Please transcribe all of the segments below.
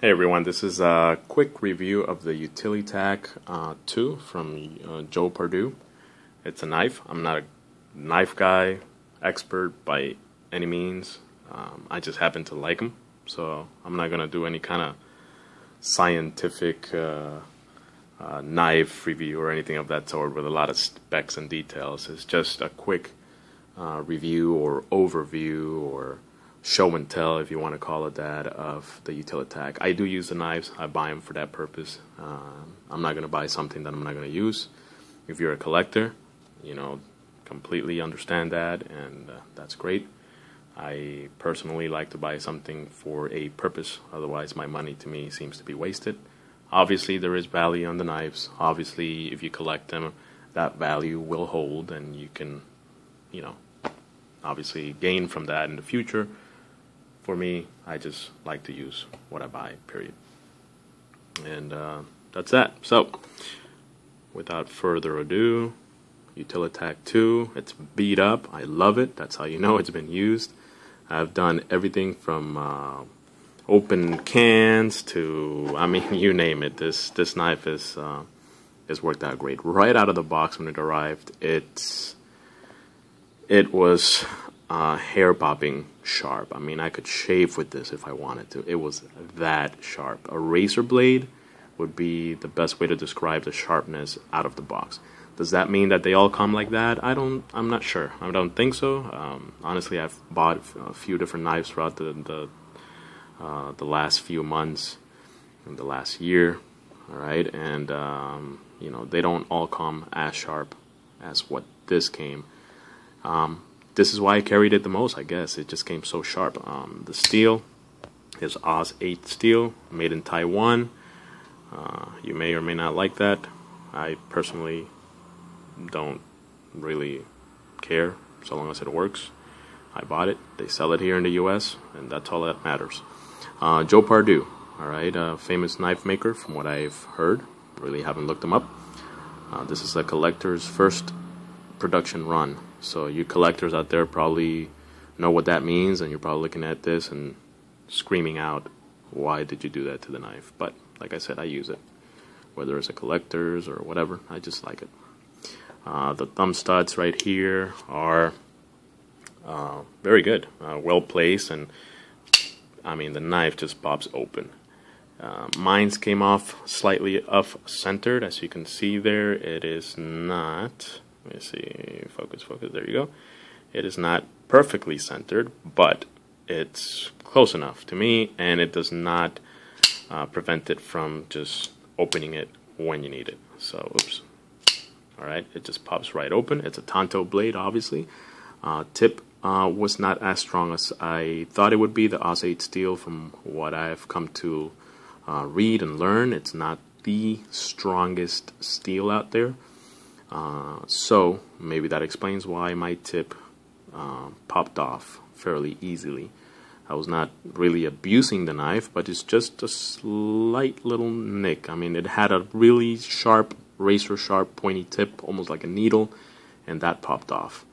Hey everyone, this is a quick review of the Utilitac 2 from Pardue. It's a knife. I'm not a knife guy, expert by any means. I just happen to like them, so I'm not going to do any kind of scientific knife review or anything of that sort with a lot of specs and details. It's just a quick review or overview or show and tell, if you want to call it that, of the Utilitac. I do use the knives. I buy them for that purpose. I'm not going to buy something that I'm not going to use. If you're a collector, completely understand that, and that's great. I personally like to buy something for a purpose. Otherwise, my money to me seems to be wasted. Obviously, there is value on the knives. Obviously, if you collect them, that value will hold, and you can, obviously gain from that in the future. For me, I just like to use what I buy, period. And that's that. So, without further ado, Utilitac 2, it's beat up. I love it. That's how you know it's been used. I've done everything from open cans to, you name it. This knife is worked out great. Right out of the box when it arrived, it was hair popping sharp. I could shave with this if I wanted to. It was that sharp. A razor blade would be the best way to describe the sharpness out of the box. Does that mean that they all come like that? I'm not sure. I don't think so. Honestly, I've bought a few different knives throughout the last few months and the last year. All right, and they don't all come as sharp as what this came. This is why I carried it the most, I guess. It just came so sharp. The steel is Oz 8 steel, made in Taiwan. You may or may not like that. I personally don't really care, so long as it works. I bought it. They sell it here in the U.S., and that's all that matters. Pardue, all right, a famous knife maker from what I've heard. Really haven't looked them up. This is a collector's first production run. So you collectors out there probably know what that means, and you're probably looking at this and screaming out, why did you do that to the knife? But like I said, I use it. Whether it's a collector's or whatever, I just like it. The thumb studs right here are very good, well placed, and the knife just pops open. Mine came off slightly off-centered, as you can see there. It is not... Let me see, focus, there you go. It is not perfectly centered, but it's close enough to me, and it does not prevent it from just opening it when you need it. So, oops. Alright, it just pops right open. It's a Tanto blade, obviously. Tip was not as strong as I thought it would be. The Oz 8 steel, from what I've come to read and learn, it's not the strongest steel out there. So maybe that explains why my tip popped off fairly easily. I was not really abusing the knife, but it's just a slight little nick. It had a really sharp, razor sharp, pointy tip, almost like a needle, and that popped off.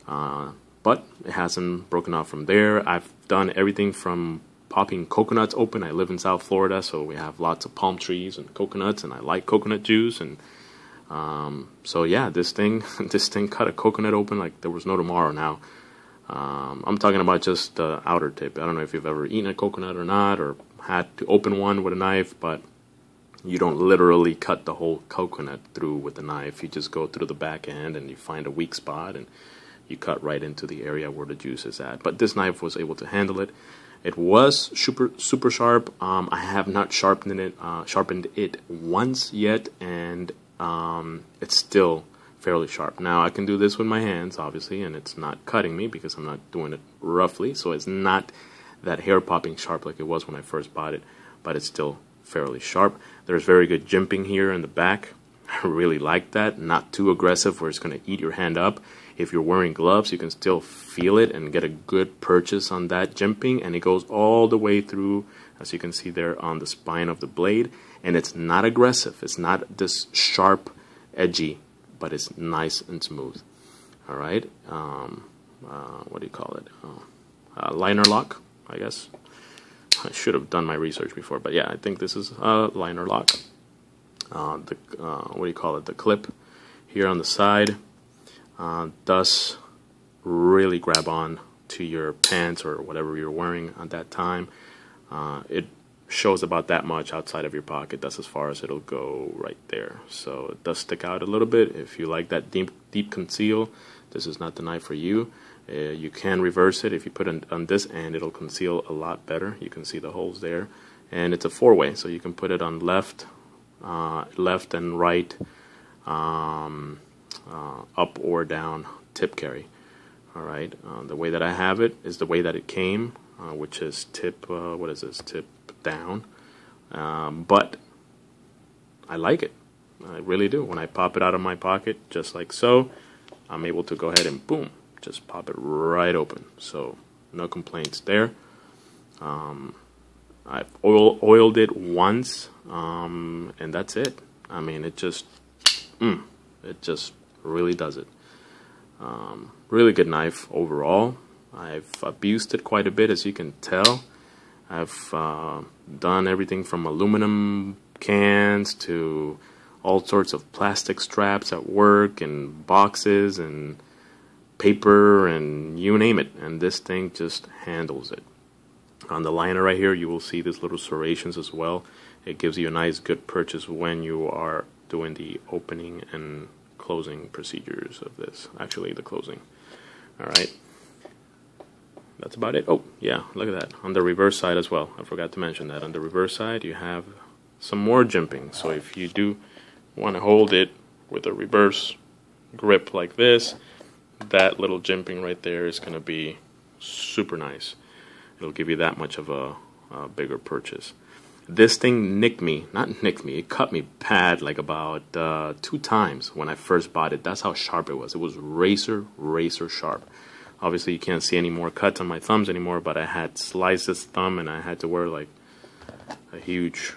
But it hasn't broken off from there. I've done everything from popping coconuts open. I live in South Florida, so we have lots of palm trees and coconuts, and I like coconut juice, and so yeah, this thing cut a coconut open like there was no tomorrow now. I'm talking about just the outer tip. I don't know if you've ever eaten a coconut or not, or had to open one with a knife, but you don't literally cut the whole coconut through with the knife. You just go through the back end and you find a weak spot and you cut right into the area where the juice is at. But this knife was able to handle it. It was super sharp. I have not sharpened it once yet, and it's still fairly sharp. Now I can do this with my hands, obviously, and it's not cutting me because I'm not doing it roughly, so it's not that hair popping sharp like it was when I first bought it, but it's still fairly sharp. There's very good jimping here in the back. I really like that. Not too aggressive where it's going to eat your hand up. If you're wearing gloves, you can still feel it and get a good purchase on that jimping, and it goes all the way through, as you can see there, on the spine of the blade. And it's not aggressive. It's not this sharp, edgy, but it's nice and smooth. All right. What do you call it? Linerlock, I guess. I should have done my research before, but yeah, I think this is a Linerlock. What do you call it? The clip here on the side does really grab on to your pants or whatever you're wearing at that time. It shows about that much outside of your pocket. That's as far as it'll go right there. So it does stick out a little bit. If you like that deep conceal, this is not the knife for you. You can reverse it. If you put it on this end, it'll conceal a lot better. You can see the holes there. And it's a 4-way, so you can put it on left and right, up or down tip carry. All right. The way that I have it is the way that it came, which is tip. What is this? Tip down. But I like it. I really do. When I pop it out of my pocket, just like so, I'm able to go ahead and boom, just pop it right open. So no complaints there. I've oiled it once, and that's it. I mean, it just really does it. Really good knife overall. I've abused it quite a bit, as you can tell. I've done everything from aluminum cans to all sorts of plastic straps at work and boxes and paper and you name it. And this thing just handles it. On the liner right here, you will see these little serrations as well. It gives you a nice good purchase when you are doing the opening and closing procedures of this. Actually, the closing. Alright. That's about it. Oh, yeah, look at that. On the reverse side as well. I forgot to mention that. On the reverse side, you have some more jimping. So if you do want to hold it with a reverse grip like this, that little jimping right there is going to be super nice. It'll give you that much of a bigger purchase. This thing it cut me bad like about 2 times when I first bought it. That's how sharp it was. It was razor sharp. Obviously you can't see any more cuts on my thumbs anymore, but I had sliced this thumb and I had to wear like a huge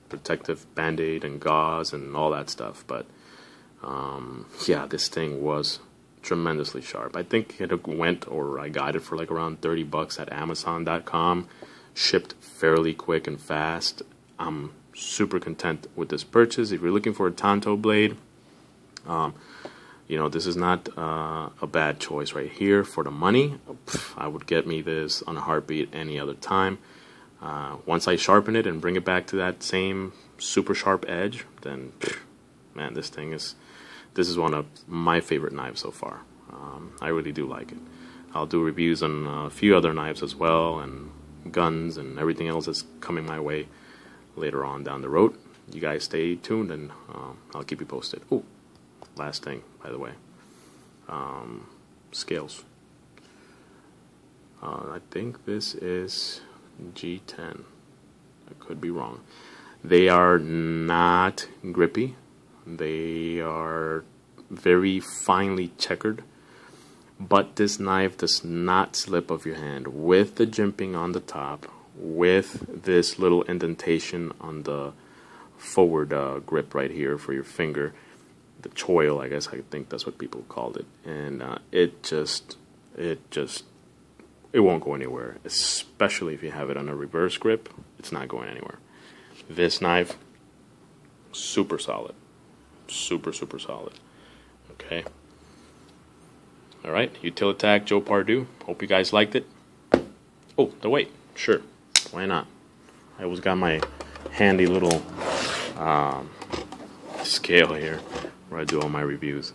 protective band-aid and gauze and all that stuff. But yeah, this thing was tremendously sharp. I think it went, or I got it for like around $30 at Amazon.com. Shipped fairly quick and fast. I'm super content with this purchase. If you're looking for a Tanto blade, you know, this is not a bad choice right here for the money. I would get me this on a heartbeat any other time. Once I sharpen it and bring it back to that same super sharp edge, then man, this is one of my favorite knives so far. I really do like it. I'll do reviews on a few other knives as well, and guns and everything else that's coming my way later on down the road. You guys stay tuned, and I'll keep you posted. Oh, last thing, by the way, scales. I think this is G10. I could be wrong. They are not grippy. They are very finely checkered, but this knife does not slip off your hand with the jimping on the top, with this little indentation on the forward grip right here for your finger, the choil, I guess I think that's what people called it, and it won't go anywhere, especially if you have it on a reverse grip. It's not going anywhere. This knife, super solid. Super solid. Okay. Alright, Utilitac Joe Pardue. Hope you guys liked it. Oh, the weight. Sure. Why not? I always got my handy little scale here where I do all my reviews.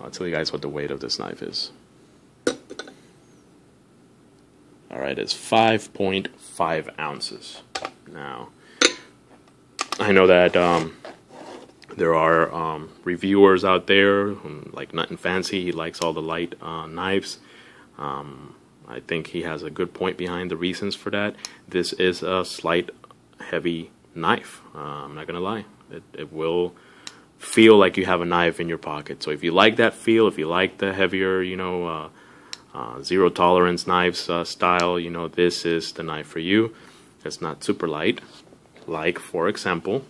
I'll tell you guys what the weight of this knife is. Alright, it's 5.5 ounces. Now, I know that there are reviewers out there, like Nut and Fancy. He likes all the light knives. I think he has a good point behind the reasons for that. This is a slight heavy knife. I'm not going to lie. It will feel like you have a knife in your pocket. So if you like that feel, if you like the heavier, you know, zero tolerance knives style, you know, this is the knife for you. It's not super light. Like, for example,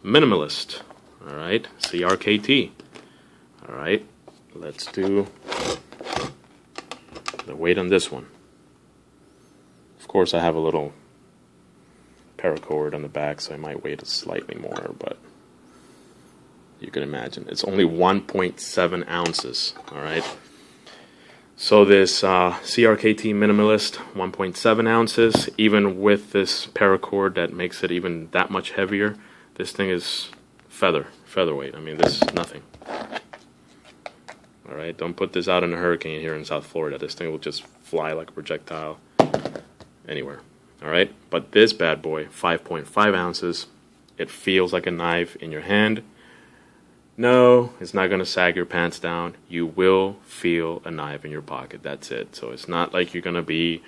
Minimalist. Alright, CRKT. Alright, let's do the weight on this one. Of course, I have a little paracord on the back, so I might weigh it slightly more, but you can imagine. It's only 1.7 ounces, all right? So this CRKT Minimalist, 1.7 ounces, even with this paracord that makes it even that much heavier, this thing is featherweight. I mean, this is nothing. All right, don't put this out in a hurricane here in South Florida. This thing will just fly like a projectile anywhere. All right, but this bad boy, 5.5 ounces, it feels like a knife in your hand. No, it's not going to sag your pants down. You will feel a knife in your pocket. That's it. So it's not like you're going to be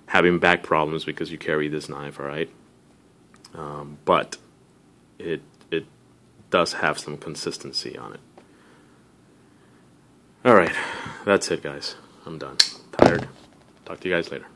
having back problems because you carry this knife, all right? But it does have some consistency on it. All right, that's it, guys. I'm done. Tired. Talk to you guys later.